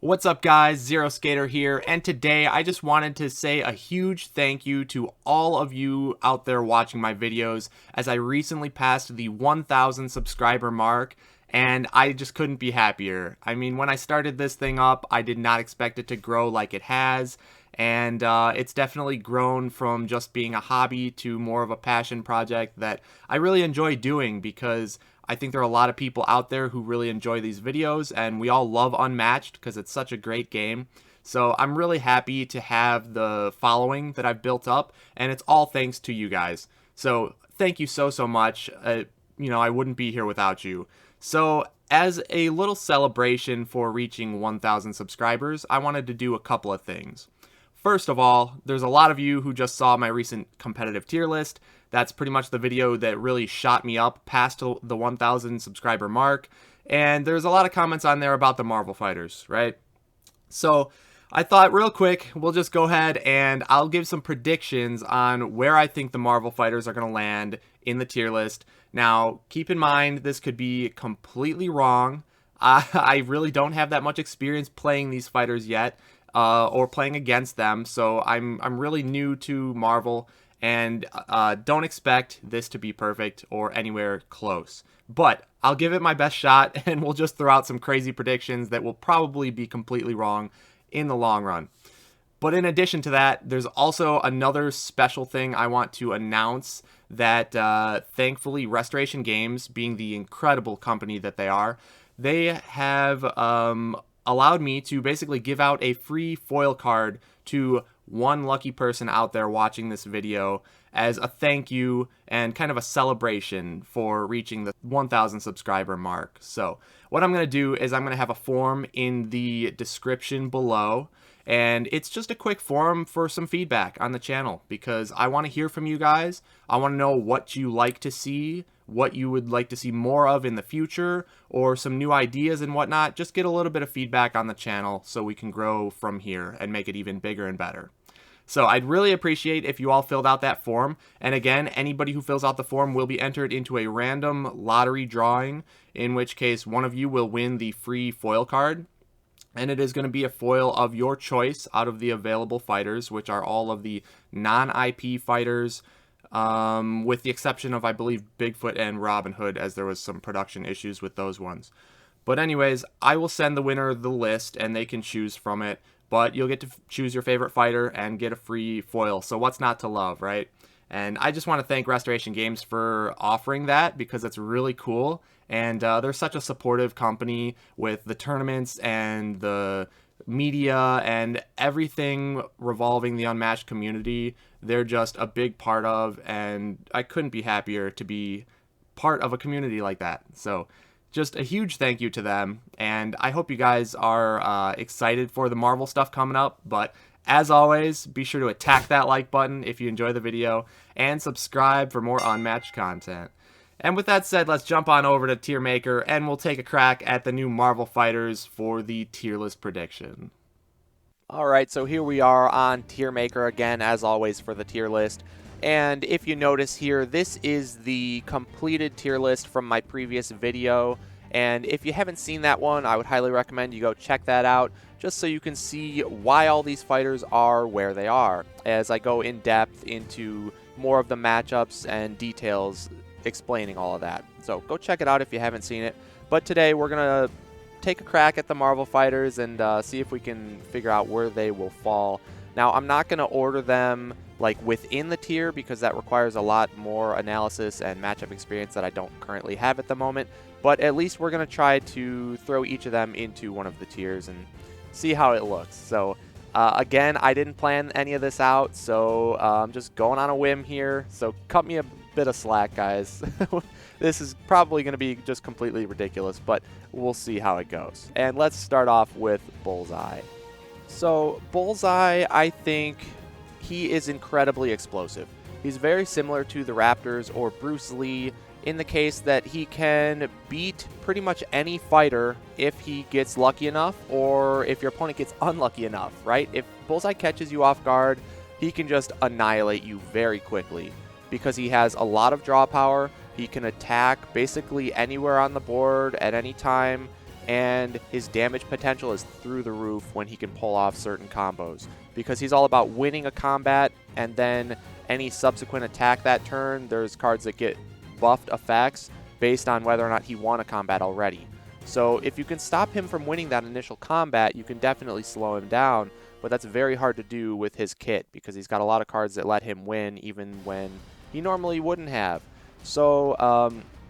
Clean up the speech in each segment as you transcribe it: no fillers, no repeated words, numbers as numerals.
What's up guys, Zero Skater here, and today I just wanted to say a huge thank you to all of you out there watching my videos, as I recently passed the 1,000 subscriber mark, and I just couldn't be happier. I mean, when I started this thing up, I did not expect it to grow like it has, and it's definitely grown from just being a hobby to more of a passion project that I really enjoy doing, because I think there are a lot of people out there who really enjoy these videos, and we all love Unmatched because it's such a great game. So I'm really happy to have the following that I've built up, and it's all thanks to you guys. So thank you so much. I wouldn't be here without you. So as a little celebration for reaching 1,000 subscribers, I wanted to do a couple of things. First of all, there's a lot of you who just saw my recent competitive tier list. That's pretty much the video that really shot me up past the 1,000 subscriber mark. And there's a lot of comments on there about the Marvel fighters, right? So I thought real quick, we'll just go ahead and I'll give some predictions on where I think the Marvel fighters are going to land in the tier list. Now, keep in mind, this could be completely wrong. I really don't have that much experience playing these fighters yet, or playing against them, so I'm really new to Marvel, and don't expect this to be perfect or anywhere close. But I'll give it my best shot, and we'll just throw out some crazy predictions that will probably be completely wrong in the long run. But in addition to that, there's also another special thing I want to announce that thankfully Restoration Games, being the incredible company that they are, they have allowed me to basically give out a free foil card to one lucky person out there watching this video as a thank you and kind of a celebration for reaching the 1,000 subscriber mark. So what I'm going to do is I'm going to have a form in the description below, and it's just a quick forum for some feedback on the channel, because I want to hear from you guys. I want to know what you like to see, what you would like to see more of in the future, or some new ideas and whatnot. Just get a little bit of feedback on the channel so we can grow from here and make it even bigger and better. So I'd really appreciate if you all filled out that form. And again, anybody who fills out the form will be entered into a random lottery drawing, in which case one of you will win the free foil card. And it is going to be a foil of your choice out of the available fighters, which are all of the non-IP fighters, with the exception of, I believe, Bigfoot and Robin Hood, as there was some production issues with those ones. But anyways, I will send the winner the list, and they can choose from it. But you'll get to choose your favorite fighter and get a free foil. So what's not to love, right? And I just want to thank Restoration Games for offering that, because it's really cool. And they're such a supportive company with the tournaments and the media and everything revolving the Unmatched community. They're just a big part of, and I couldn't be happier to be part of a community like that. So just a huge thank you to them, and I hope you guys are excited for the Marvel stuff coming up. But as always, be sure to attack that like button if you enjoy the video, and subscribe for more Unmatched content. And with that said, let's jump on over to Tier Maker, and we'll take a crack at the new Marvel fighters for the tier list prediction. Alright, so here we are on Tier Maker again, as always, for the tier list. And if you notice here, this is the completed tier list from my previous video. And if you haven't seen that one, I would highly recommend you go check that out, just so you can see why all these fighters are where they are, as I go in depth into more of the matchups and details explaining all of that. So go check it out if you haven't seen it. But today we're going to take a crack at the Marvel fighters and see if we can figure out where they will fall. Now, I'm not going to order them like within the tier, because that requires a lot more analysis and matchup experience that I don't currently have at the moment. But at least we're going to try to throw each of them into one of the tiers and see how it looks. So again, I didn't plan any of this out, so I'm just going on a whim here. So cut me a bit of slack, guys. This is probably going to be just completely ridiculous, but we'll see how it goes. And let's start off with Bullseye. So Bullseye, I think he is incredibly explosive. He's very similar to the Raptors or Bruce Lee in the case that he can beat pretty much any fighter if he gets lucky enough, or if your opponent gets unlucky enough, right? If Bullseye catches you off guard, he can just annihilate you very quickly, because he has a lot of draw power. He can attack basically anywhere on the board at any time, and his damage potential is through the roof when he can pull off certain combos, because he's all about winning a combat, and then any subsequent attack that turn, there's cards that get buffed effects based on whether or not he won a combat already. So if you can stop him from winning that initial combat, you can definitely slow him down, but that's very hard to do with his kit, because he's got a lot of cards that let him win even when he normally wouldn't have. So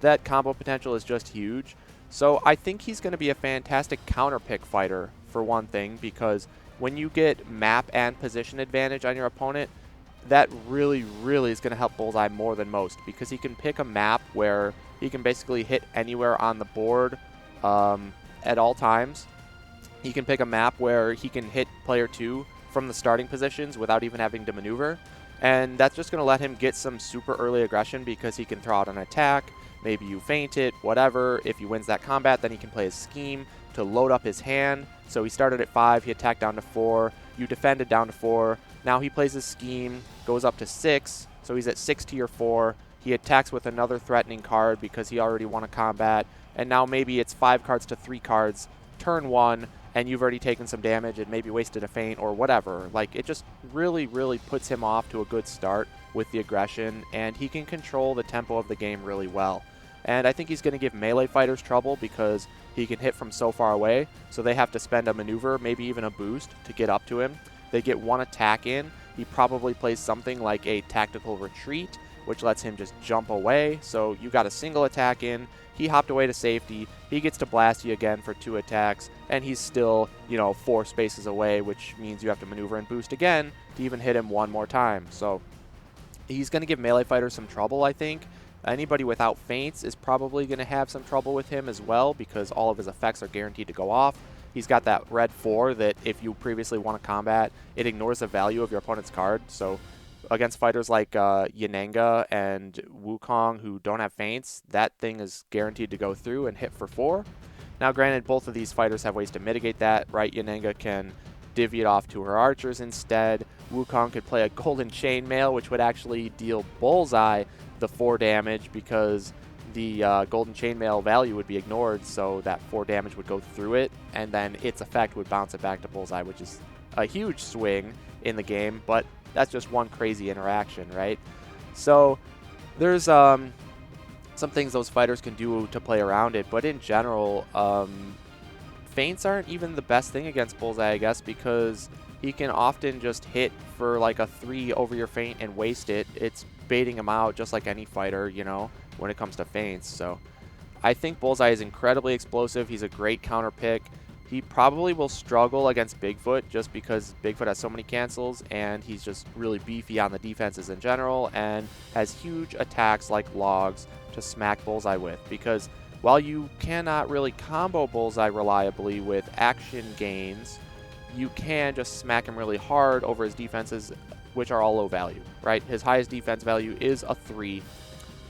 that combo potential is just huge. So I think he's going to be a fantastic counter pick fighter, for one thing, because when you get map and position advantage on your opponent, that really, really is going to help Bullseye more than most, because he can pick a map where he can basically hit anywhere on the board at all times. He can pick a map where he can hit player 2 from the starting positions without even having to maneuver, and that's just going to let him get some super early aggression, because he can throw out an attack. Maybe you feint it, whatever. If he wins that combat, then he can play his scheme to load up his hand. So he started at 5, he attacked down to 4, you defended down to 4. Now he plays his scheme, goes up to 6, so he's at 6 tier 4. He attacks with another threatening card because he already won a combat. And now maybe it's 5 cards to 3 cards, turn 1, and you've already taken some damage and maybe wasted a feint or whatever. Like, it just really, really puts him off to a good start with the aggression, and he can control the tempo of the game really well. And I think he's going to give melee fighters trouble, because he can hit from so far away, so they have to spend a maneuver, maybe even a boost, to get up to him. They get one attack in. He probably plays something like a tactical retreat, which lets him just jump away. So you got a single attack in. He hopped away to safety. He gets to blast you again for 2 attacks, and he's still, 4 spaces away, which means you have to maneuver and boost again to even hit him one more time. So he's going to give melee fighters some trouble, I think. Anybody without feints is probably going to have some trouble with him as well, because all of his effects are guaranteed to go off. He's got that red 4 that if you previously won a combat, it ignores the value of your opponent's card. So against fighters like Yananga and Wukong who don't have feints, that thing is guaranteed to go through and hit for 4. Now granted, both of these fighters have ways to mitigate that, right? Yananga can divvy it off to her archers instead. Wukong could play a golden chainmail, which would actually deal Bullseye the 4 damage, because the golden chainmail value would be ignored, so that 4 damage would go through it, and then its effect would bounce it back to Bullseye, which is a huge swing in the game, but that's just one crazy interaction, right? So there's some things those fighters can do to play around it, but in general, feints aren't even the best thing against Bullseye, I guess, because he can often just hit for like a 3 over your feint and waste it. It's baiting him out just like any fighter, when it comes to feints. So I think Bullseye is incredibly explosive. He's a great counter pick. He probably will struggle against Bigfoot just because Bigfoot has so many cancels, and he's just really beefy on the defenses in general and has huge attacks like logs to smack Bullseye with, because while you cannot really combo Bullseye reliably with action gains, you can just smack him really hard over his defenses, which are all low value, right? His highest defense value is a 3.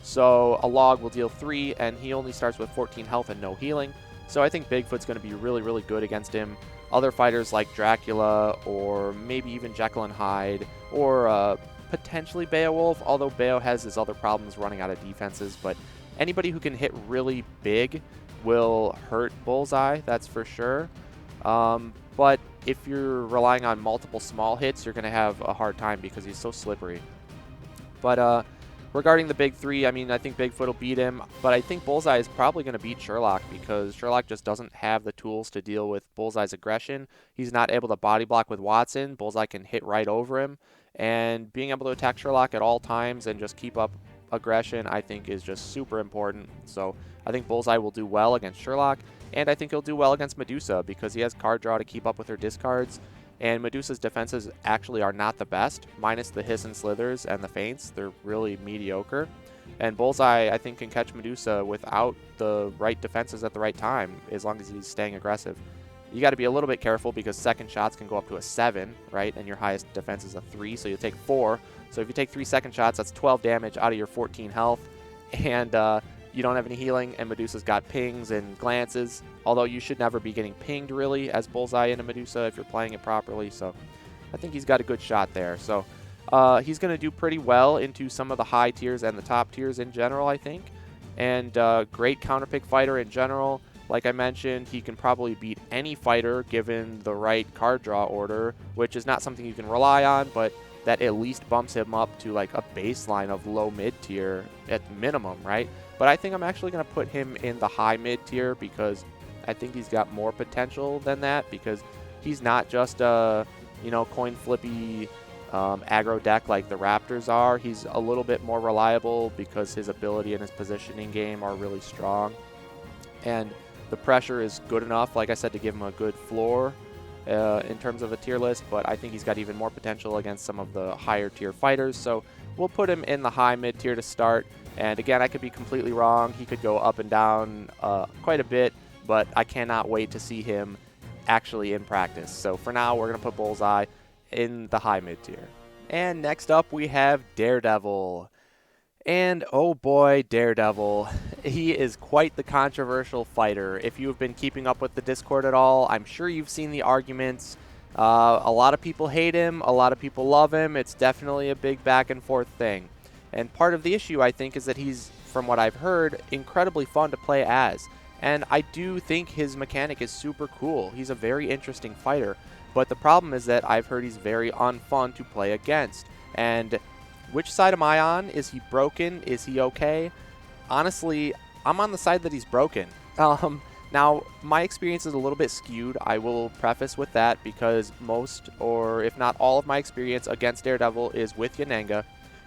So a log will deal 3, and he only starts with 14 health and no healing. So I think Bigfoot's going to be really, really good against him. Other fighters like Dracula, or maybe even Jekyll and Hyde, or potentially Beowulf, although Beo has his other problems running out of defenses. But anybody who can hit really big will hurt Bullseye, that's for sure. But if you're relying on multiple small hits, you're going to have a hard time because he's so slippery. But regarding the big 3, I mean, I think Bigfoot will beat him, but I think Bullseye is probably going to beat Sherlock, because Sherlock just doesn't have the tools to deal with Bullseye's aggression. He's not able to body block with Watson. Bullseye can hit right over him, and being able to attack Sherlock at all times and just keep up aggression, I think, is just super important. So I think Bullseye will do well against Sherlock, and I think he'll do well against Medusa, because he has card draw to keep up with her discards. And Medusa's defenses actually are not the best, minus the hiss and slithers and the feints. They're really mediocre. And Bullseye, I think, can catch Medusa without the right defenses at the right time, as long as he's staying aggressive. You got to be a little bit careful, because second shots can go up to a 7, right? And your highest defense is a 3, so you take 4. So if you take 3 second shots, that's 12 damage out of your 14 health. And you don't have any healing, and Medusa's got pings and glances, although you should never be getting pinged, really, as Bullseye into Medusa if you're playing it properly. So I think he's got a good shot there. So he's going to do pretty well into some of the high tiers and the top tiers in general, I think. And great counterpick fighter in general. Like I mentioned, he can probably beat any fighter given the right card draw order, which is not something you can rely on, but that at least bumps him up to like a baseline of low mid tier at minimum, right? But I think I'm actually going to put him in the high mid tier because I think he's got more potential than that, because he's not just a, you know, coin flippy aggro deck like the Raptors are. He's a little bit more reliable because his ability and his positioning game are really strong. And the pressure is good enough, like I said, to give him a good floor in terms of a tier list, but I think he's got even more potential against some of the higher tier fighters. So we'll put him in the high mid tier to start. And again, I could be completely wrong. He could go up and down quite a bit, but I cannot wait to see him actually in practice. So for now, we're going to put Bullseye in the high mid tier. And next up, we have Daredevil. And oh boy, Daredevil. He is quite the controversial fighter. If you have been keeping up with the Discord at all, I'm sure you've seen the arguments. A lot of people hate him, a lot of people love him. It's definitely a big back and forth thing. And part of the issue, I think, is that he's, from what I've heard, incredibly fun to play as. And I do think his mechanic is super cool. He's a very interesting fighter. But the problem is that I've heard he's very unfun to play against. And which side am I on? Is he broken? Is he okay? Honestly, I'm on the side that he's broken. Now, my experience is a little bit skewed. I will preface with that because most, or if not all of my experience against Daredevil is with Yanenga.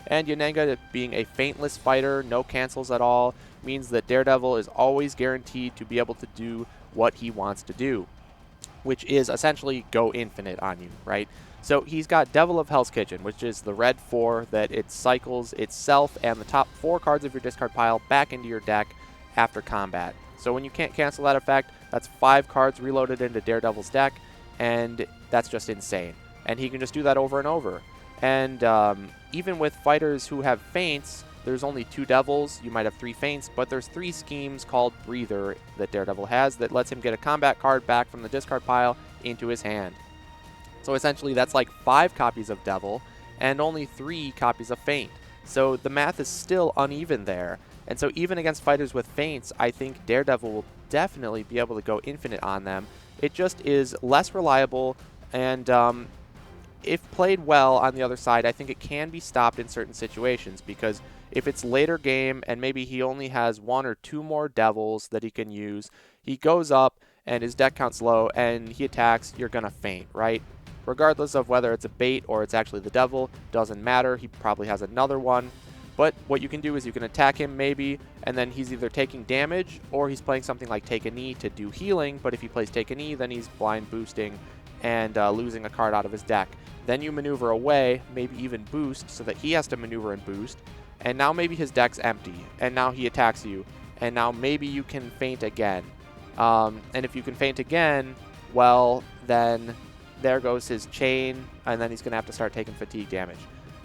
And Yanenga, being a faintless fighter, no cancels at all, means that Daredevil is always guaranteed to be able to do what he wants to do, which is essentially go infinite on you, right? So he's got Devil of Hell's Kitchen, which is the red 4 that it cycles itself and the top 4 cards of your discard pile back into your deck after combat. So when you can't cancel that effect, that's 5 cards reloaded into Daredevil's deck, and that's just insane. And he can just do that over and over. And even with fighters who have feints, there's only 2 devils. You might have 3 feints, but there's 3 schemes called Breather that Daredevil has that lets him get a combat card back from the discard pile into his hand. So essentially that's like 5 copies of Devil and only 3 copies of Feint. So the math is still uneven there. And so even against fighters with feints, I think Daredevil will definitely be able to go infinite on them. It just is less reliable, and if played well on the other side, I think it can be stopped in certain situations, because if it's later game and maybe he only has 1 or 2 more Devils that he can use, he goes up and his deck count's low and he attacks, you're going to feint, right? Regardless of whether it's a bait or it's actually the Devil, doesn't matter. He probably has another one. But what you can do is you can attack him maybe, and then he's either taking damage or he's playing something like Take a Knee to do healing. But if he plays Take a Knee, then he's blind boosting and losing a card out of his deck. Then you maneuver away, maybe even boost, so that he has to maneuver and boost. And now maybe his deck's empty, and now he attacks you. And now maybe you can feint again. And if you can feint again, well, then there goes his chain, and then he's going to have to start taking fatigue damage.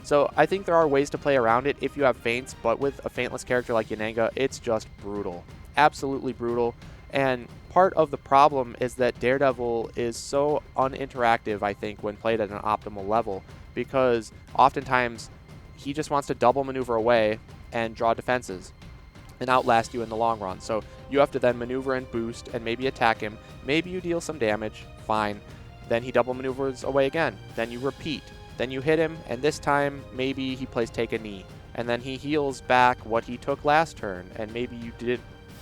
So I think there are ways to play around it if you have feints, but with a faintless character like Yanenga, it's just brutal. Absolutely brutal. And part of the problem is that Daredevil is so uninteractive, I think, when played at an optimal level, because oftentimes he just wants to double maneuver away and draw defenses and outlast you in the long run. So you have to then maneuver and boost and maybe attack him. Maybe you deal some damage, fine. Then he double maneuvers away again. Then you repeat. Then you hit him, and this time maybe he plays Take a Knee. And then he heals back what he took last turn, and maybe you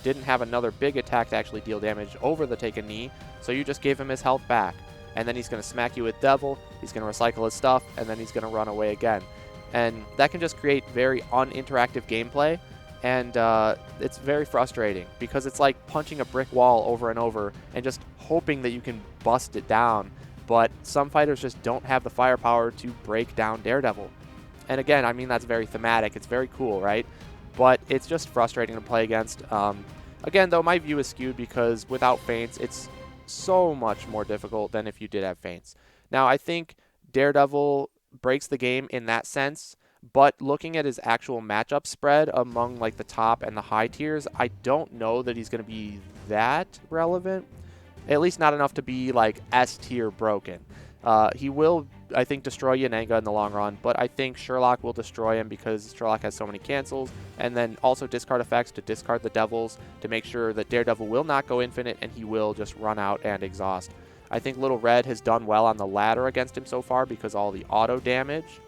didn't have another big attack to actually deal damage over the Take a Knee, so you just gave him his health back. And then he's going to smack you with Devil, he's going to recycle his stuff, and then he's going to run away again. And that can just create very uninteractive gameplay, and it's very frustrating, because it's like punching a brick wall over and over and just hoping that you can bust it down. But some fighters just don't have the firepower to break down Daredevil. And again, I mean, that's very thematic. It's very cool, right? But it's just frustrating to play against. Again, though, my view is skewed because without feints, it's so much more difficult than if you did have feints. Now, I think Daredevil breaks the game in that sense, but looking at his actual matchup spread among like the top and the high tiers, I don't know that he's going to be that relevant. At least not enough to be like S tier broken. He will, I think, destroy Yananga in the long run, but I think Sherlock will destroy him because Sherlock has so many cancels, and then also discard effects to discard the Devils to make sure that Daredevil will not go infinite and he will just run out and exhaust. I think Little Red has done well on the ladder against him so far because all the auto damage.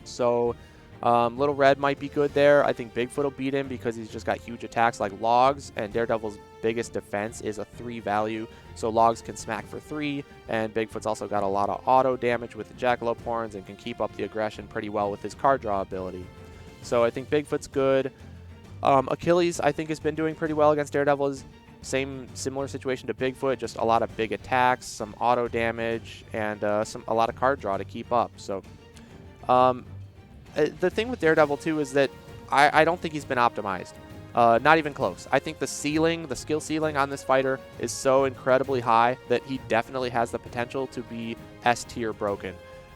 So Little Red might be good there. I think Bigfoot will beat him because he's just got huge attacks like Logs, and Daredevil's biggest defense is a 3 value, so Logs can smack for 3, and Bigfoot's also got a lot of auto damage with the Jackalope Horns and can keep up the aggression pretty well with his card draw ability. So I think Bigfoot's good. Achilles, I think, has been doing pretty well against Daredevil. Similar situation to Bigfoot, just a lot of big attacks, some auto damage, and a lot of card draw to keep up. So the thing with Daredevil, too, is that I don't think he's been optimized. Not even close. I think the skill ceiling on this fighter is so incredibly high that he definitely has the potential to be S tier broken.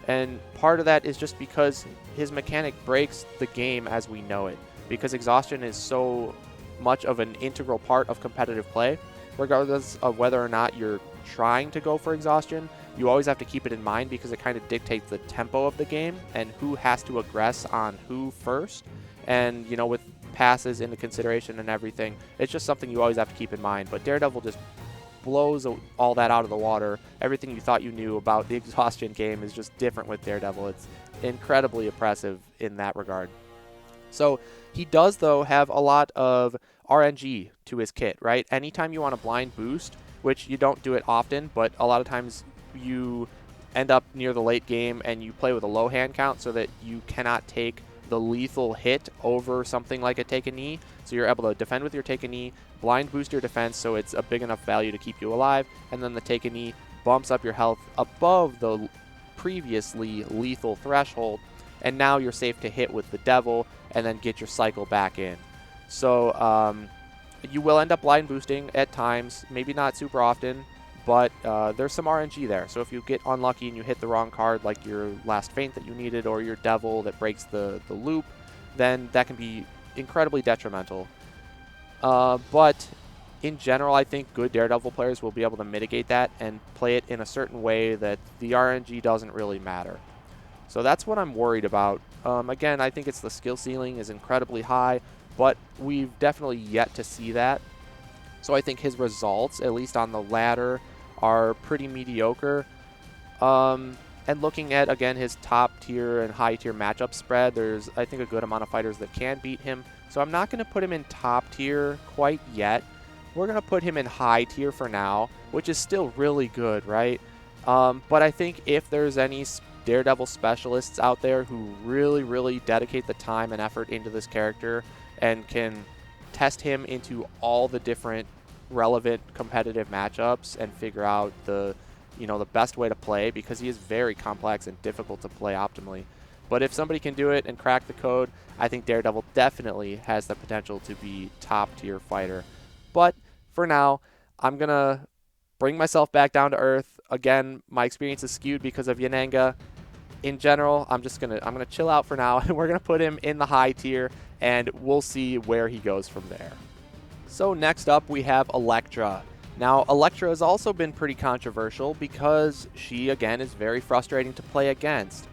And part of that is just because his mechanic breaks the game as we know it. Because exhaustion is so much of an integral part of competitive play, regardless of whether or not you're trying to go for exhaustion, you always have to keep it in mind because it kind of dictates the tempo of the game and who has to aggress on who first. And, you know, with passes into consideration and everything, it's just something you always have to keep in mind. But Daredevil just blows all that out of the water. Everything you thought you knew about the exhaustion game is just different with Daredevil. It's incredibly oppressive in that regard. So he does, though, have a lot of RNG to his kit, right? Anytime you want a blind boost, which you don't do it often, but a lot of times you end up near the late game and you play with a low hand count so that you cannot take the lethal hit over something like a take a knee. So you're able to defend with your take a knee, blind boost your defense so it's a big enough value to keep you alive, and then the take a knee bumps up your health above the previously lethal threshold, and now you're safe to hit with the Devil and then get your cycle back in. So you will end up blind boosting at times, maybe not super often, but there's some RNG there. So if you get unlucky and you hit the wrong card, like your last feint that you needed or your Devil that breaks the loop, then that can be incredibly detrimental. But in general, I think good Daredevil players will be able to mitigate that and play it in a certain way that the RNG doesn't really matter. So that's what I'm worried about. Again, I think it's the skill ceiling is incredibly high, but we've definitely yet to see that. So I think his results, at least on the ladder, are pretty mediocre. And looking at, again, his top tier and high tier matchup spread, there's, I think, a good amount of fighters that can beat him. So I'm not going to put him in top tier quite yet. We're going to put him in high tier for now, which is still really good, right? But I think if there's any Daredevil specialists out there who really dedicate the time and effort into this character and can test him into all the different relevant competitive matchups and figure out the best way to play, because he is very complex and difficult to play optimally. But if somebody can do it and crack the code, I think Daredevil definitely has the potential to be top tier fighter. But for now, I'm gonna bring myself back down to earth. Again, my experience is skewed because of Yananga. In general, I'm gonna chill out for now, and we're gonna put him in the high tier, and we'll see where he goes from there. So next up, we have Elektra. Now, Elektra has also been pretty controversial because she, again, is very frustrating to play against.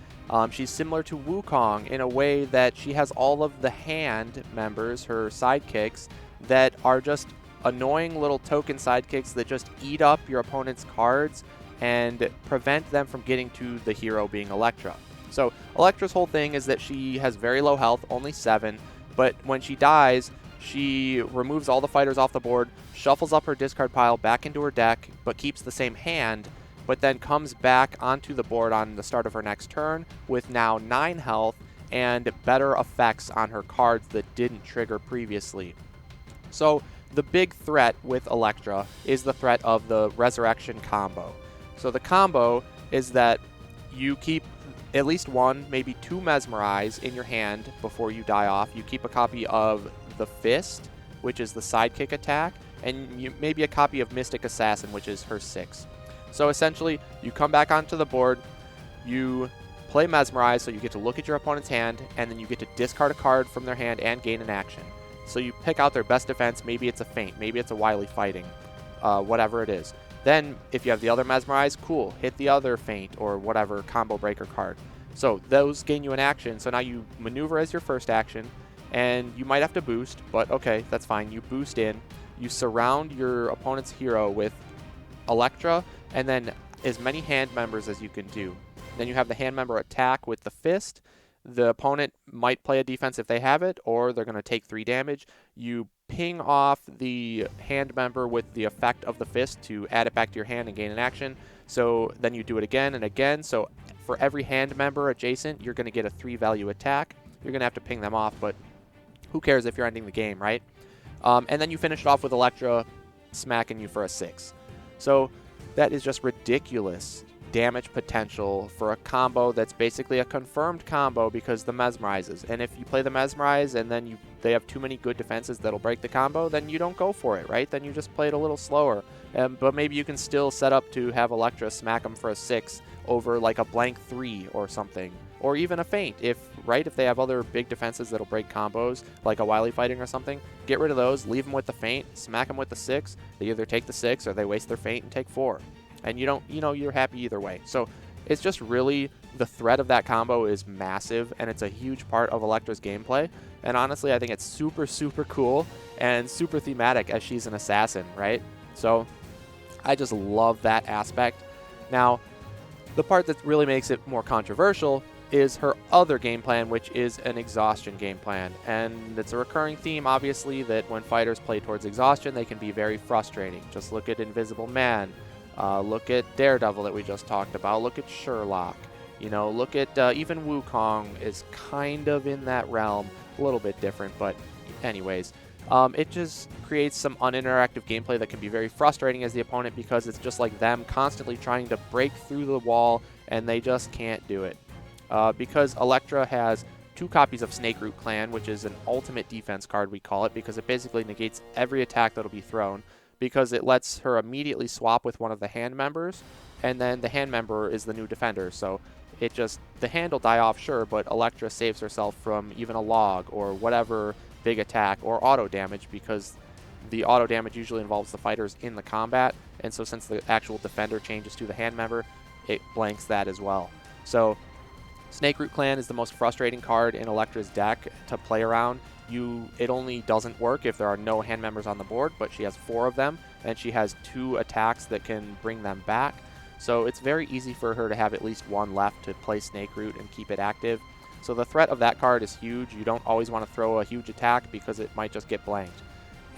She's similar to Wukong in a way that she has all of the hand members, her sidekicks, that are just annoying little token sidekicks that just eat up your opponent's cards and prevent them from getting to the hero being Elektra. So Elektra's whole thing is that she has very low health, only 7, but when she dies, she removes all the fighters off the board, shuffles up her discard pile back into her deck, but keeps the same hand, but then comes back onto the board on the start of her next turn with now 9 health and better effects on her cards that didn't trigger previously. So the big threat with Elektra is the threat of the Resurrection combo. So the combo is that you keep at least 1, maybe 2 Mesmerize in your hand before you die off. You keep a copy of the Fist, which is the sidekick attack, and maybe a copy of Mystic Assassin, which is her 6. So essentially, you come back onto the board, you play Mesmerize, so you get to look at your opponent's hand, and then you get to discard a card from their hand and gain an action. So you pick out their best defense. Maybe it's a feint, maybe it's a wily fighting, whatever it is. Then, if you have the other Mesmerize, cool, hit the other Feint or whatever combo breaker card. So those gain you an action, so now you maneuver as your first action, and you might have to boost, but okay, that's fine. You boost in, you surround your opponent's hero with Elektra, and then as many hand members as you can do. Then you have the hand member attack with the fist. The opponent might play a defense if they have it, or they're going to take 3 damage. You ping off the hand member with the effect of the fist to add it back to your hand and gain an action. So then you do it again and again. So for every hand member adjacent, you're going to get a 3-value attack. You're going to have to ping them off, but who cares if you're ending the game, right? And then you finish it off with Elektra smacking you for a 6. So that is just ridiculous damage potential for a combo that's basically a confirmed combo because the Mesmerizes. And if you play the Mesmerize and then they have too many good defenses that'll break the combo, then you don't go for it, right? Then you just play it a little slower. But maybe you can still set up to have Elektra smack them for a 6 over like a blank 3 or something. Or even a feint, if they have other big defenses that'll break combos, like a Wily Fighting or something. Get rid of those, leave them with the feint, smack them with the 6. They either take the 6 or they waste their feint and take 4. And you don't, you're happy either way. So it's just really, the threat of that combo is massive, and it's a huge part of Elektra's gameplay. And honestly, I think it's super, super cool and super thematic as she's an assassin, right? So I just love that aspect. Now, the part that really makes it more controversial is her other game plan, which is an exhaustion game plan. And it's a recurring theme, obviously, that when fighters play towards exhaustion, they can be very frustrating. Just look at Invisible Man. Look at Daredevil that we just talked about. Look at Sherlock. Look at even Wukong is kind of in that realm. A little bit different, but anyways. It just creates some uninteractive gameplay that can be very frustrating as the opponent because it's just like them constantly trying to break through the wall and they just can't do it. Because Elektra has 2 copies of Snake Root Clan, which is an ultimate defense card, we call it, because it basically negates every attack that'll be thrown, because it lets her immediately swap with one of the hand members, and then the hand member is the new defender. So the hand will die off, sure, but Elektra saves herself from even a log or whatever big attack or auto damage, because the auto damage usually involves the fighters in the combat, and so since the actual defender changes to the hand member, it blanks that as well. So Snake Root Clan is the most frustrating card in Elektra's deck to play around. It only doesn't work if there are no hand members on the board, but she has 4 of them, and she has 2 attacks that can bring them back. So it's very easy for her to have at least 1 left to play Snake Root and keep it active. So the threat of that card is huge. You don't always want to throw a huge attack because it might just get blanked.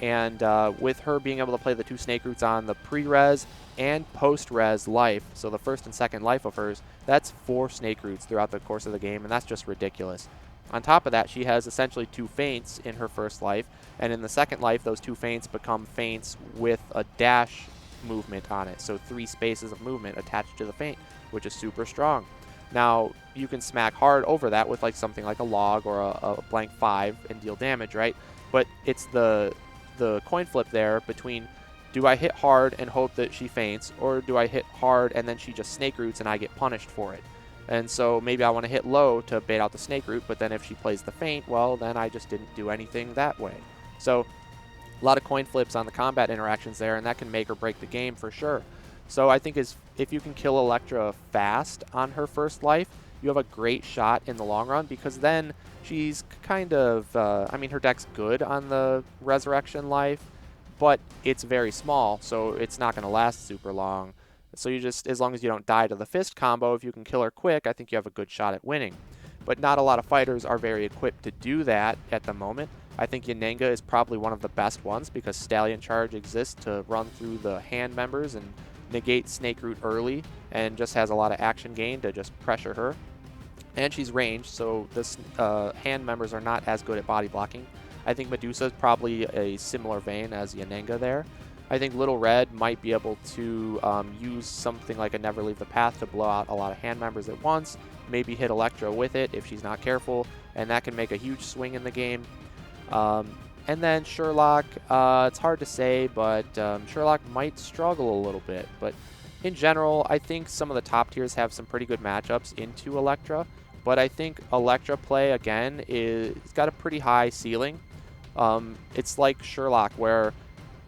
And with her being able to play the 2 Snake Roots on the pre-res and post-res life, so the first and second life of hers, that's 4 Snake Roots throughout the course of the game, and that's just ridiculous. On top of that, she has essentially 2 feints in her first life, and in the second life, those 2 feints become feints with a dash movement on it, so 3 spaces of movement attached to the feint, which is super strong. Now, you can smack hard over that with something like a log or a blank 5 and deal damage, right? But it's the coin flip there between, do I hit hard and hope that she feints, or do I hit hard and then she just Snake Roots and I get punished for it? And so maybe I want to hit low to bait out the Snake Root, but then if she plays the feint, well, then I just didn't do anything that way. So a lot of coin flips on the combat interactions there, and that can make or break the game for sure. So I think if you can kill Elektra fast on her first life, you have a great shot in the long run, because then she's kind of, her deck's good on the Resurrection life, but it's very small, so it's not going to last super long. So as long as you don't die to the fist combo, if you can kill her quick, I think you have a good shot at winning. But not a lot of fighters are very equipped to do that at the moment. I think Yanenga is probably one of the best ones, because Stallion Charge exists to run through the hand members and negate Snake Root early, and just has a lot of action gain to just pressure her. And she's ranged, so this hand members are not as good at body blocking. I think Medusa is probably a similar vein as Yanenga there. I think Little Red might be able to use something like a Never Leave the Path to blow out a lot of hand members at once, maybe hit Elektra with it if she's not careful, and that can make a huge swing in the game. And then Sherlock, it's hard to say, but Sherlock might struggle a little bit. But in general, I think some of the top tiers have some pretty good matchups into Elektra, but I think Elektra play, again, it's got a pretty high ceiling. It's like Sherlock, where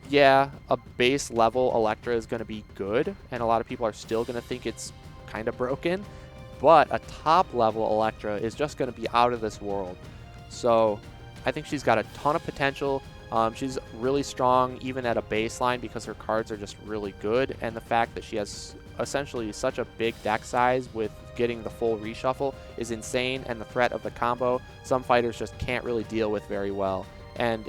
yeah, a base level Elektra is going to be good, and a lot of people are still going to think it's kind of broken, but a top level Elektra is just going to be out of this world. So I think she's got a ton of potential. She's really strong even at a baseline because her cards are just really good, and the fact that she has essentially such a big deck size with getting the full reshuffle is insane, and the threat of the combo some fighters just can't really deal with very well. And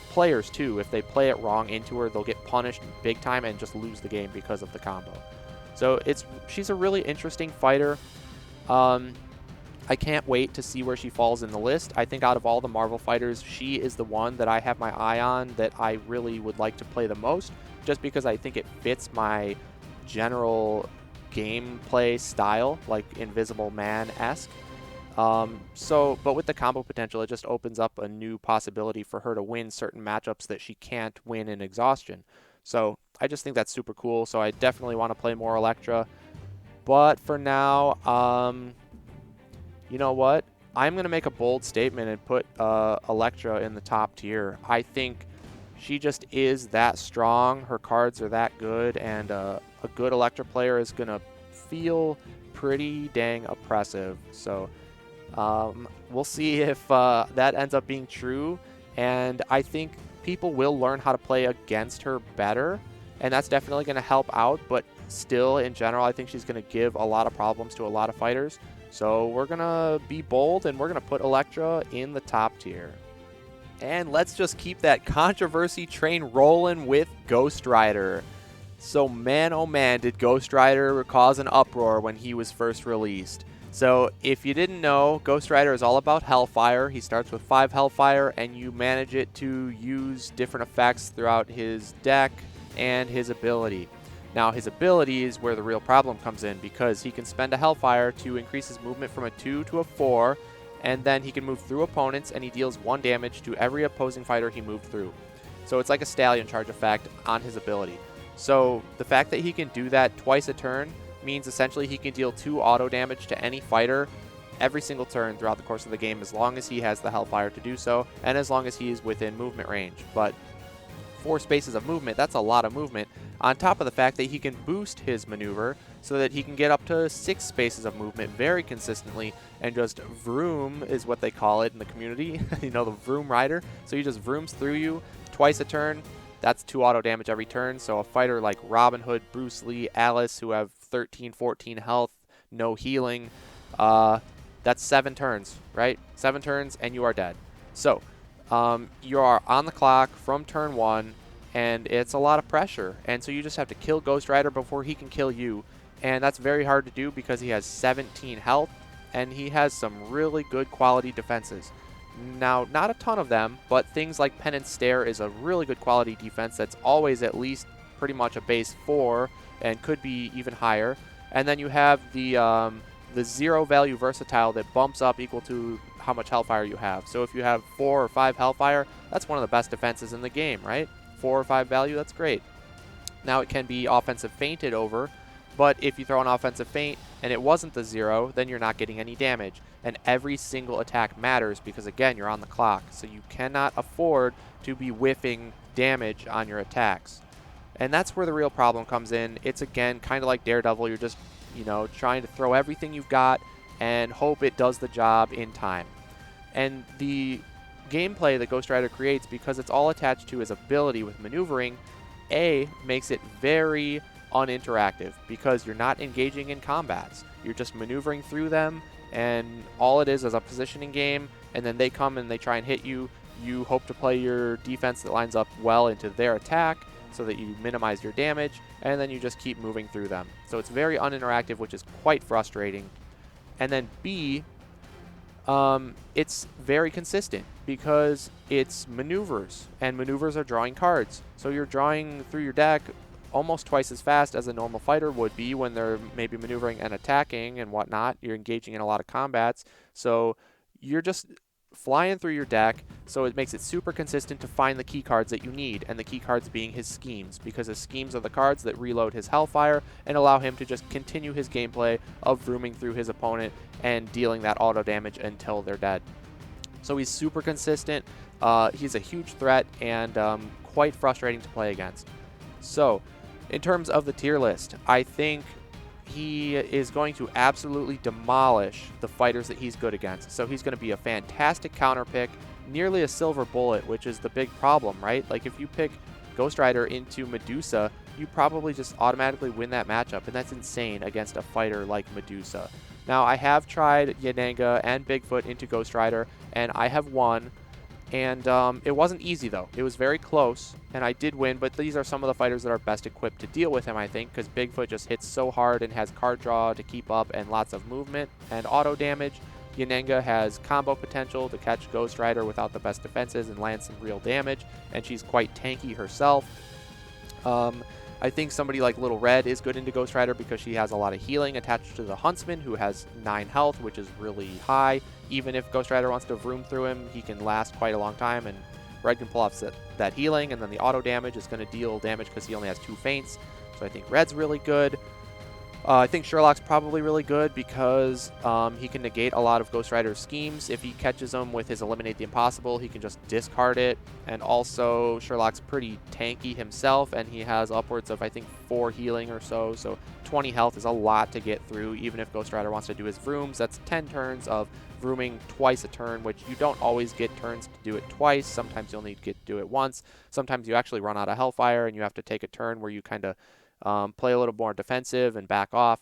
players too, if they play it wrong into her, they'll get punished big time and just lose the game because of the combo. So she's a really interesting fighter. I can't wait to see where she falls in the list. I think out of all the Marvel fighters, she is the one that I have my eye on that I really would like to play the most, just because I think it fits my general gameplay style, like Invisible Man-esque. But with the combo potential, it just opens up a new possibility for her to win certain matchups that she can't win in exhaustion. So I just think that's super cool. So I definitely want to play more Elektra. But for now, you know what? I'm going to make a bold statement and put Elektra in the top tier. I think she just is that strong. Her cards are that good, and a good Elektra player is going to feel pretty dang oppressive. So we'll see if that ends up being true, and I think people will learn how to play against her better, and that's definitely going to help out, but still, in general, I think she's going to give a lot of problems to a lot of fighters. So we're going to be bold, and we're going to put Elektra in the top tier. And let's just keep that controversy train rolling with Ghost Rider. So man, oh man, did Ghost Rider cause an uproar when he was first released. So if you didn't know, Ghost Rider is all about Hellfire. He starts with 5 Hellfire, and you manage it to use different effects throughout his deck and his ability. Now, his ability is where the real problem comes in, because he can spend a Hellfire to increase his movement from a 2 to a 4, and then he can move through opponents, and he deals 1 damage to every opposing fighter he moved through. So it's like a Stallion Charge effect on his ability. So the fact that he can do that twice a turn means essentially he can deal 2 auto damage to any fighter every single turn throughout the course of the game, as long as he has the Hellfire to do so, and as long as he is within movement range. But 4 spaces of movement, that's a lot of movement, on top of the fact that he can boost his maneuver so that he can get up to 6 spaces of movement very consistently, and just vroom is what they call it in the community. You know, the vroom rider. So he just vrooms through you twice a turn. That's 2 auto damage every turn. So a fighter like Robin Hood, Bruce Lee, Alice, who have 13, 14 health, no healing, that's 7 turns, right? 7 turns and you are dead. So you are on the clock from turn 1, and it's a lot of pressure. And so you just have to kill Ghost Rider before he can kill you. And that's very hard to do because he has 17 health, and he has some really good quality defenses. Now, not a ton of them, but things like Penance Stare is a really good quality defense that's always at least pretty much a base 4 and could be even higher. And then you have the 0 value Versatile that bumps up equal to how much Hellfire you have. So if you have 4 or 5 Hellfire, that's one of the best defenses in the game, right? 4 or 5 value, that's great. Now it can be offensive feinted over, but if you throw an offensive feint and it wasn't the 0, then you're not getting any damage. And every single attack matters because, again, you're on the clock. So you cannot afford to be whiffing damage on your attacks. And that's where the real problem comes in. It's, again, kind of like Daredevil. You're just, you know, trying to throw everything you've got and hope it does the job in time. And the gameplay that Ghost Rider creates, because it's all attached to his ability with maneuvering, makes it very uninteractive because you're not engaging in combats. You're just maneuvering through them, and all it is a positioning game, and then they come and they try and hit you. You hope to play your defense that lines up well into their attack so that you minimize your damage, and then you just keep moving through them. So it's very uninteractive, which is quite frustrating. And then B, it's very consistent because it's maneuvers, and maneuvers are drawing cards. So you're drawing through your deck almost twice as fast as a normal fighter would be when they're maybe maneuvering and attacking and whatnot. You're engaging in a lot of combats. So you're just flying through your deck, so it makes it super consistent to find the key cards that you need, and the key cards being his schemes, because his schemes are the cards that reload his Hellfire and allow him to just continue his gameplay of vrooming through his opponent and dealing that auto damage until they're dead. So he's super consistent. He's a huge threat and quite frustrating to play against. So, in terms of the tier list, I think he is going to absolutely demolish the fighters that he's good against. So he's going to be a fantastic counter pick, nearly a silver bullet, which is the big problem, right? Like if you pick Ghost Rider into Medusa, you probably just automatically win that matchup, and that's insane against a fighter like Medusa. Now, I have tried Yananga and Bigfoot into Ghost Rider, and I have won. And it wasn't easy, though. It was very close, and I did win, but these are some of the fighters that are best equipped to deal with him, I think, because Bigfoot just hits so hard and has card draw to keep up and lots of movement and auto damage. Yananga has combo potential to catch Ghost Rider without the best defenses and land some real damage, and she's quite tanky herself. I think somebody like Little Red is good into Ghost Rider because she has a lot of healing attached to the Huntsman, who has 9 health, which is really high. Even if Ghost Rider wants to vroom through him, he can last quite a long time, and Red can pull off that healing, and then the auto damage is going to deal damage because he only has 2 feints. So I think Red's really good. I think Sherlock's probably really good because he can negate a lot of Ghost Rider's schemes. If he catches them with his Eliminate the Impossible, he can just discard it. And also, Sherlock's pretty tanky himself, and he has upwards of, I think, 4 healing or so. So 20 health is a lot to get through, even if Ghost Rider wants to do his vrooms. That's 10 turns of vrooming twice a turn, which you don't always get turns to do it twice. Sometimes you'll need to do it once. Sometimes you actually run out of Hellfire, and you have to take a turn where you kind of play a little more defensive and back off.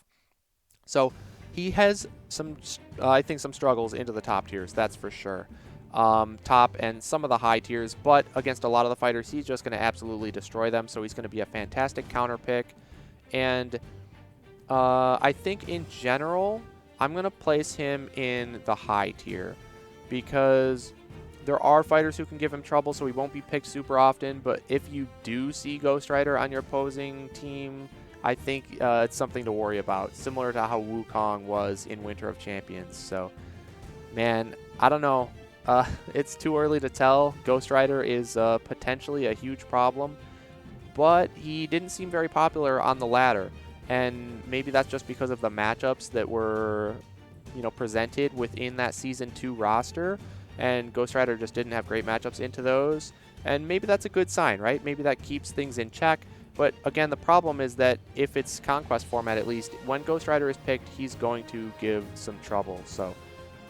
So he has some, I think, some struggles into the top tiers, that's for sure. Top and some of the high tiers, but against a lot of the fighters, he's just going to absolutely destroy them. So he's going to be a fantastic counter pick. And I think in general, I'm going to place him in the high tier because there are fighters who can give him trouble, so he won't be picked super often. But if you do see Ghost Rider on your opposing team, I think it's something to worry about, similar to how Wukong was in Winter of Champions. So, man, I don't know. It's too early to tell. Ghost Rider is potentially a huge problem, but he didn't seem very popular on the ladder. And maybe that's just because of the matchups that were, presented within that Season 2 roster. And Ghost Rider just didn't have great matchups into those. And maybe that's a good sign, right? Maybe that keeps things in check. But again, the problem is that if it's Conquest format at least, when Ghost Rider is picked, he's going to give some trouble. So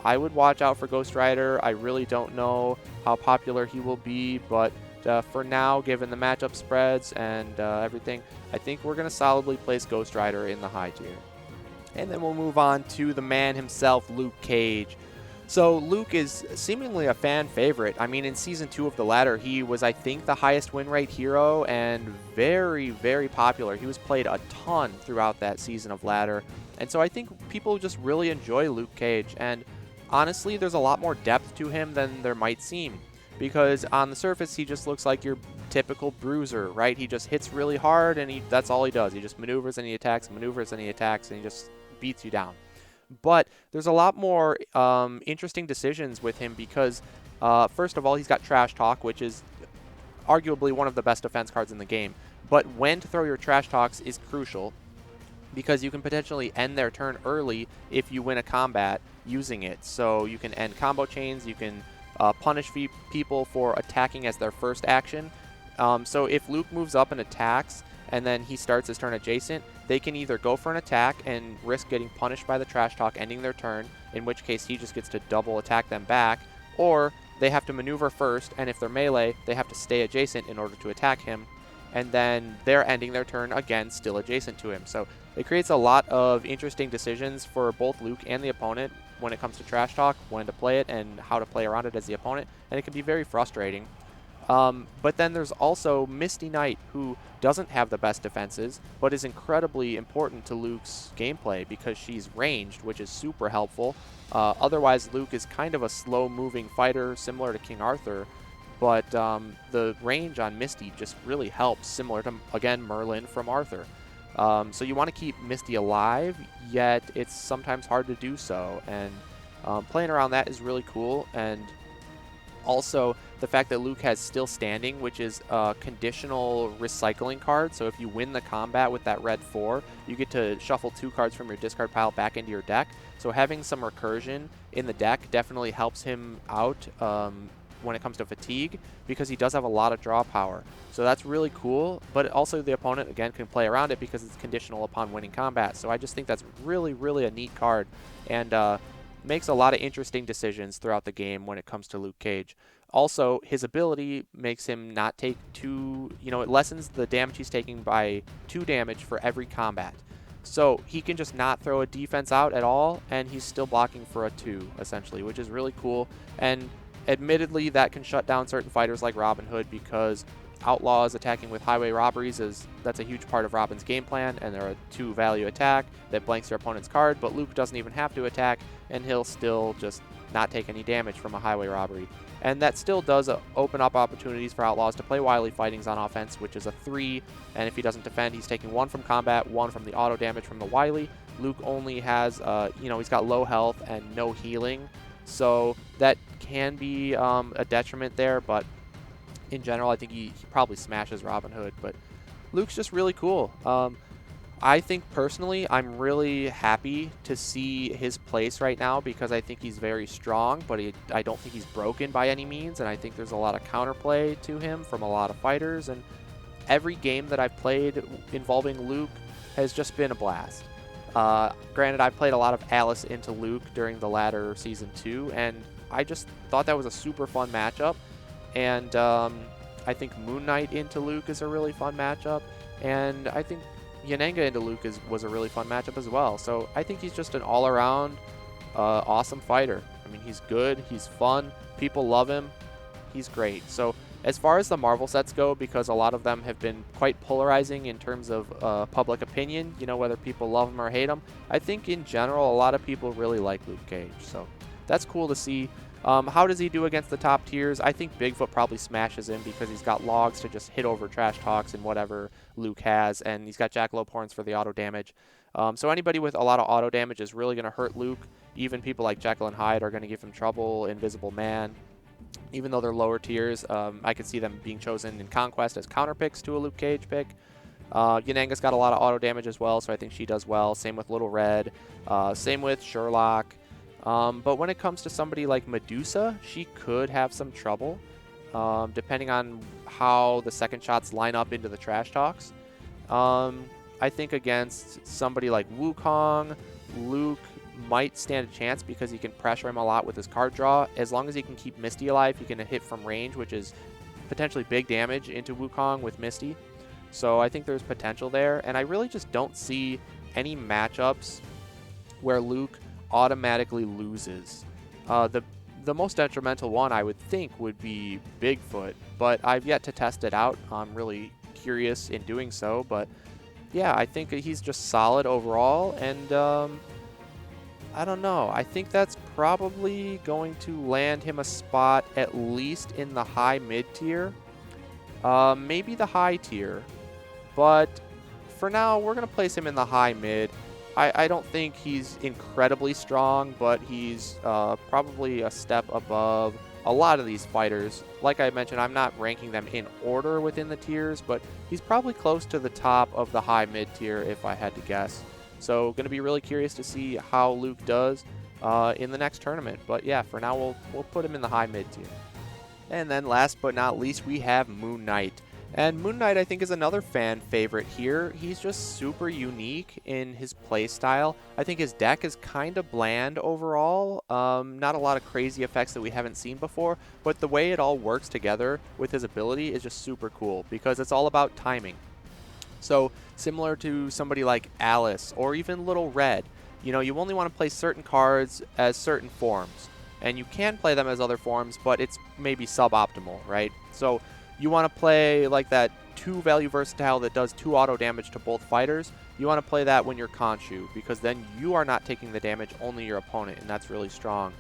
I would watch out for Ghost Rider. I really don't know how popular he will be, but for now, given the matchup spreads and everything, I think we're going to solidly place Ghost Rider in the high tier. And then we'll move on to the man himself, Luke Cage. So Luke is seemingly a fan favorite. I mean, in Season 2 of the ladder, he was, I think, the highest win rate hero and very, very popular. He was played a ton throughout that season of ladder. And so I think people just really enjoy Luke Cage. And honestly, there's a lot more depth to him than there might seem. Because on the surface, he just looks like your typical bruiser, right? He just hits really hard, and that's all he does. He just maneuvers and he attacks, maneuvers and he attacks, and he just beats you down. But there's a lot more interesting decisions with him because, first of all, he's got Trash Talk, which is arguably one of the best defense cards in the game. But when to throw your Trash Talks is crucial because you can potentially end their turn early if you win a combat using it. So you can end combo chains, you can punish people for attacking as their first action. So if Luke moves up and attacks, and then he starts his turn adjacent, they can either go for an attack and risk getting punished by the Trash Talk, ending their turn, in which case he just gets to double attack them back, or they have to maneuver first, and if they're melee, they have to stay adjacent in order to attack him, and then they're ending their turn again, still adjacent to him. So it creates a lot of interesting decisions for both Luke and the opponent when it comes to Trash Talk, when to play it, and how to play around it as the opponent, and it can be very frustrating. But then there's also Misty Knight, who doesn't have the best defenses, but is incredibly important to Luke's gameplay because she's ranged, which is super helpful. Otherwise, Luke is kind of a slow-moving fighter, similar to King Arthur, but the range on Misty just really helps, similar to, again, Merlin from Arthur. So you want to keep Misty alive, yet it's sometimes hard to do so, and playing around that is really cool. And also, the fact that Luke has Still Standing, which is a conditional recycling card. So if you win the combat with that red 4, you get to shuffle 2 cards from your discard pile back into your deck. So having some recursion in the deck definitely helps him out when it comes to fatigue, because he does have a lot of draw power. So that's really cool, but also the opponent, again, can play around it because it's conditional upon winning combat. So I just think that's really, really a neat card, and makes a lot of interesting decisions throughout the game when it comes to Luke Cage. Also, his ability makes him not take it lessens the damage he's taking by 2 damage for every combat. So he can just not throw a defense out at all, and he's still blocking for a 2, essentially, which is really cool. And admittedly, that can shut down certain fighters like Robin Hood, because Outlaws attacking with highway robberies that's a huge part of Robin's game plan, and they're a 2-value attack that blanks your opponent's card, but Luke doesn't even have to attack, and he'll still just not take any damage from a highway robbery. And that still does open up opportunities for Outlaws to play Wily Fightings on offense, which is a 3, and if he doesn't defend, he's taking 1 from combat, 1 from the auto damage from the Wily. Luke only has, he's got low health and no healing, so that can be a detriment there, but in general, I think he probably smashes Robin Hood, but Luke's just really cool. I think personally, I'm really happy to see his place right now, because I think he's very strong, but I don't think he's broken by any means, and I think there's a lot of counterplay to him from a lot of fighters, and every game that I've played involving Luke has just been a blast. Granted, I played a lot of Alice into Luke during the latter Season 2, and I just thought that was a super fun matchup, and I think Moon Knight into Luke is a really fun matchup, and I think Yananga into Luke was a really fun matchup as well. So I think he's just an all-around awesome fighter. I mean, he's good, he's fun, people love him, he's great. So as far as the Marvel sets go, because a lot of them have been quite polarizing in terms of public opinion, whether people love him or hate him, I think in general a lot of people really like Luke Cage. So that's cool to see. How does he do against the top tiers? I think Bigfoot probably smashes him, because he's got logs to just hit over Trash Talks and whatever Luke has, and he's got Jackalope Horns for the auto damage. So anybody with a lot of auto damage is really going to hurt Luke. Even people like Jekyll and Hyde are going to give him trouble. Invisible Man, even though they're lower tiers, I could see them being chosen in Conquest as counter picks to a Luke Cage pick. Yananga's got a lot of auto damage as well, so I think she does well. Same with Little Red. Same with Sherlock. But when it comes to somebody like Medusa, she could have some trouble, depending on how the second shots line up into the Trash Talks. I think against somebody like Wukong, Luke might stand a chance, because he can pressure him a lot with his card draw. As long as he can keep Misty alive, he can hit from range, which is potentially big damage into Wukong with Misty. So I think there's potential there, and I really just don't see any matchups where Luke automatically loses. The most detrimental one, I would think, would be Bigfoot, but I've yet to test it out. I'm really curious in doing so, but yeah, I think he's just solid overall, and I don't know. I think that's probably going to land him a spot at least in the high mid tier, maybe the high tier, but for now we're going to place him in the high mid. I don't think he's incredibly strong, but he's probably a step above a lot of these fighters. Like I mentioned, I'm not ranking them in order within the tiers, but he's probably close to the top of the high mid tier if I had to guess. So going to be really curious to see how Luke does in the next tournament. But yeah, for now we'll put him in the high mid tier. And then last but not least, we have Moon Knight. And Moon Knight, I think, is another fan favorite here. He's just super unique in his play style. I think his deck is kind of bland overall. Not a lot of crazy effects that we haven't seen before, but the way it all works together with his ability is just super cool, because it's all about timing. So similar to somebody like Alice or even Little Red, you only want to play certain cards as certain forms, and you can play them as other forms, but it's maybe suboptimal, right? So you want to play like that 2-value versatile that does 2 auto damage to both fighters. You want to play that when you're Khonshu, because then you are not taking the damage, only your opponent, and that's really strong.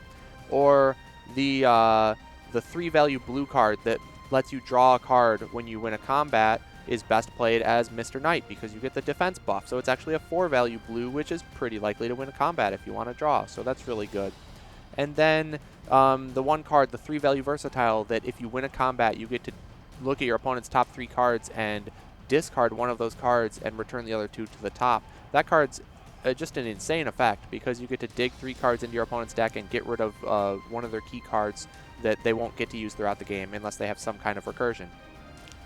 Or the 3-value blue card that lets you draw a card when you win a combat is best played as Mr. Knight, because you get the defense buff. So it's actually a 4-value blue, which is pretty likely to win a combat if you want to draw. So that's really good. And then the one card, the 3-value versatile, that if you win a combat, you get to look at your opponent's top 3 cards and discard one of those cards and return the other 2 to the top. That card's just an insane effect because you get to dig 3 cards into your opponent's deck and get rid of one of their key cards that they won't get to use throughout the game unless they have some kind of recursion.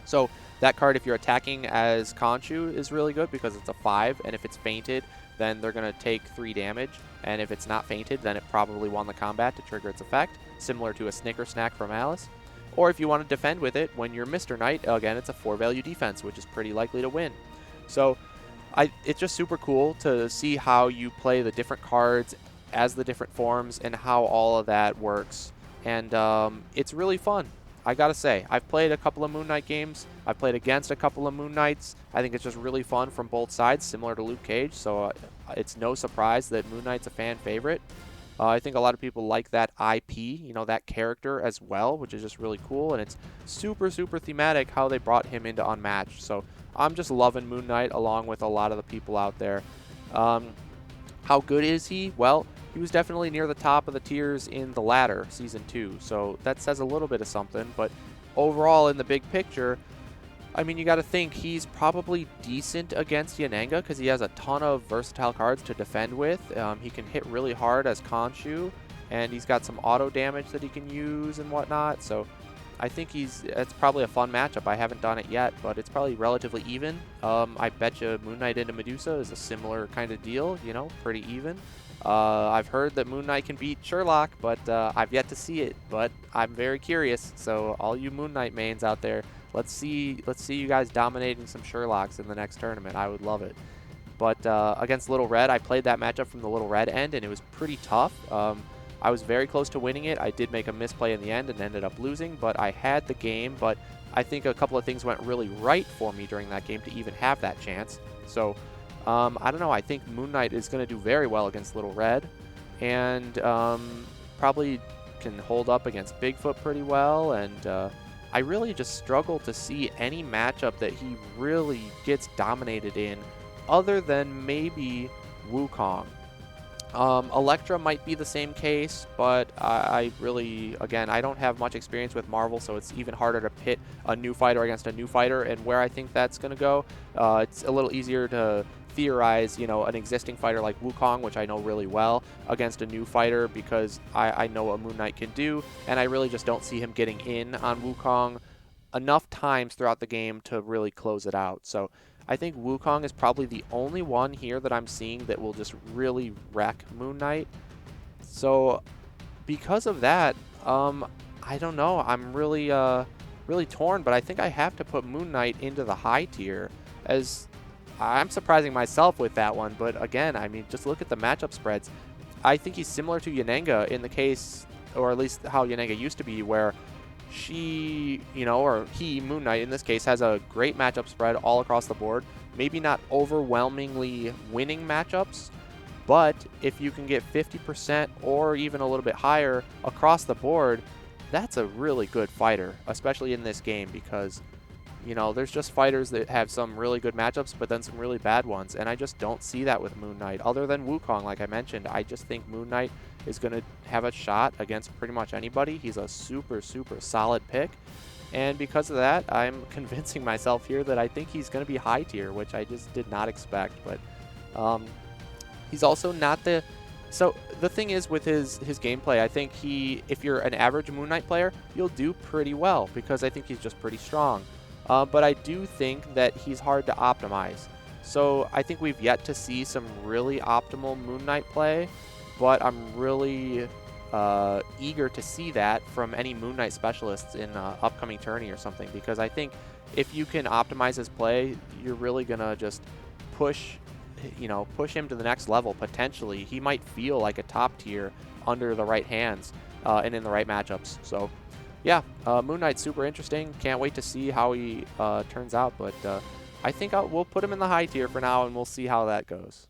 So that card, if you're attacking as Khonshu, is really good because it's a 5, and if it's fainted, then they're going to take 3 damage, and if it's not fainted, then it probably won the combat to trigger its effect, similar to a Snicker Snack from Alice. Or if you want to defend with it, when you're Mr. Knight, again, it's a 4-value defense, which is pretty likely to win. So it's just super cool to see how you play the different cards as the different forms and how all of that works. And it's really fun. I gotta say, I've played a couple of Moon Knight games. I've played against a couple of Moon Knights. I think it's just really fun from both sides, similar to Luke Cage. So it's no surprise that Moon Knight's a fan favorite. I think a lot of people like that IP, you know, that character as well, which is just really cool. And it's super, super thematic how they brought him into Unmatched. So I'm just loving Moon Knight along with a lot of the people out there. How good is he? Well, he was definitely near the top of the tiers in the ladder, Season 2. So that says a little bit of something. But overall, in the big picture, I mean, you got to think he's probably decent against Yananga because he has a ton of versatile cards to defend with. He can hit really hard as Khonshu, and he's got some auto damage that he can use and whatnot. So I think it's probably a fun matchup. I haven't done it yet, but it's probably relatively even. I bet you Moon Knight into Medusa is a similar kind of deal, you know, pretty even. I've heard that Moon Knight can beat Sherlock, but I've yet to see it. But I'm very curious. So all you Moon Knight mains out there, let's see you guys dominating some Sherlocks in the next tournament. I would love it. But against Little Red, I played that matchup from the Little Red end, and it was pretty tough. I was very close to winning it. I did make a misplay in the end and ended up losing, but I had the game. But I think a couple of things went really right for me during that game to even have that chance. So I don't know. I think Moon Knight is going to do very well against Little Red, and probably can hold up against Bigfoot pretty well. And I really just struggle to see any matchup that he really gets dominated in other than maybe Wukong. Elektra might be the same case, but I really, again, I don't have much experience with Marvel, so it's even harder to pit a new fighter against a new fighter, and where I think that's going to go, it's a little easier to theorize, you know, an existing fighter like Wukong, which I know really well, against a new fighter because I know what Moon Knight can do, and I really just don't see him getting in on Wukong enough times throughout the game to really close it out. So I think Wukong is probably the only one here that I'm seeing that will just really wreck Moon Knight. So because of that, I don't know. I'm really torn, but I think I have to put Moon Knight into the high tier, as I'm surprising myself with that one. But again, I mean, just look at the matchup spreads. I think he's similar to Yananga in the case, or at least how Yananga used to be, where she, you know, or he, Moon Knight in this case, has a great matchup spread all across the board. Maybe not overwhelmingly winning matchups, but if you can get 50% or even a little bit higher across the board, that's a really good fighter, especially in this game, because, you know, there's just fighters that have some really good matchups, but then some really bad ones, and I just don't see that with Moon Knight. Other than Wukong, like I mentioned, I just think Moon Knight is going to have a shot against pretty much anybody. He's a super, super solid pick, and because of that, I'm convincing myself here that I think he's going to be high tier, which I just did not expect. But he's also not the... So the thing is with his gameplay, I think if you're an average Moon Knight player, you'll do pretty well because I think he's just pretty strong. But I do think that he's hard to optimize. So I think we've yet to see some really optimal Moon Knight play, but I'm really eager to see that from any Moon Knight specialists in upcoming tourney or something, because I think if you can optimize his play, you're really going to just push him to the next level. Potentially, he might feel like a top tier under the right hands and in the right matchups. So yeah, Moon Knight's super interesting. Can't wait to see how he turns out, but I think we'll put him in the high tier for now, and we'll see how that goes.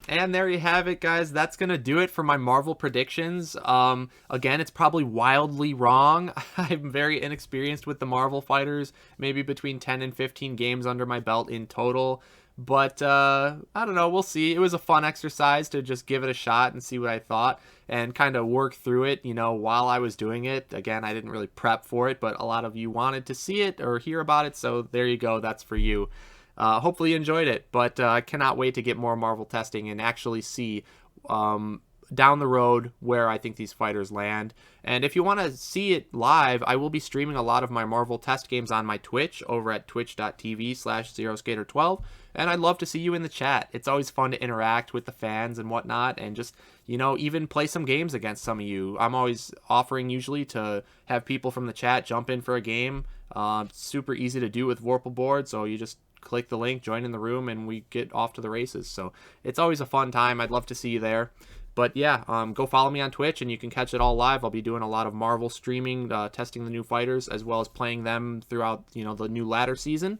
And there you have it, guys. That's going to do it for my Marvel predictions. Again, it's probably wildly wrong. I'm very inexperienced with the Marvel fighters, maybe between 10 and 15 games under my belt in total. But I don't know. We'll see. It was a fun exercise to just give it a shot and see what I thought and kind of work through it, you know, while I was doing it. Again, I didn't really prep for it, but a lot of you wanted to see it or hear about it. So there you go. That's for you. hopefully you enjoyed it, but I cannot wait to get more Marvel testing and actually see down the road where I think these fighters land. And if you want to see it live, I will be streaming a lot of my Marvel test games on my Twitch over at twitch.tv/ZeroSkater12. And I'd love to see you in the chat. It's always fun to interact with the fans and whatnot, and just, you know, even play some games against some of you. I'm always offering usually to have people from the chat jump in for a game. Super easy to do with Vorpal board, so you just click the link, join in the room, and we get off to the races. So it's always a fun time. I'd love to see you there. But yeah, go follow me on Twitch, and you can catch it all live. I'll be doing a lot of Marvel streaming, testing the new fighters, as well as playing them throughout, you know, the new ladder season.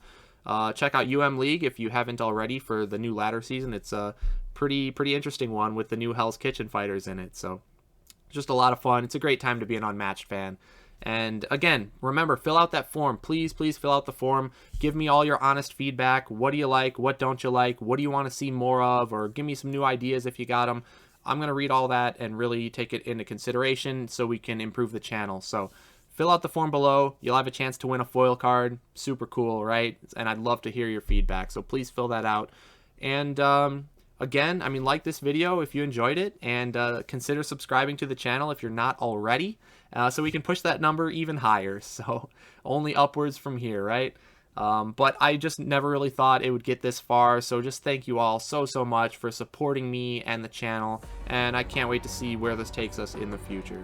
Check out UM League if you haven't already for the new ladder season. It's a pretty interesting one with the new Hell's Kitchen fighters in it. So just a lot of fun. It's a great time to be an Unmatched fan. And again, remember, fill out that form. Please fill out the form. Give me all your honest feedback. What do you like? What don't you like? What do you want to see more of? Or give me some new ideas if you got them. I'm going to read all that and really take it into consideration so we can improve the channel. So fill out the form below. You'll have a chance to win a foil card. Super cool, right? And I'd love to hear your feedback. So please fill that out. And again, I mean, like this video if you enjoyed it, and consider subscribing to the channel if you're not already, so we can push that number even higher. So only upwards from here, right? But I just never really thought it would get this far, so just thank you all so much for supporting me and the channel, and I can't wait to see where this takes us in the future.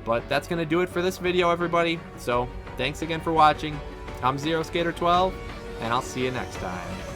But that's going to do it for this video, everybody. So thanks again for watching. I'm ZeroSkater12, and I'll see you next time.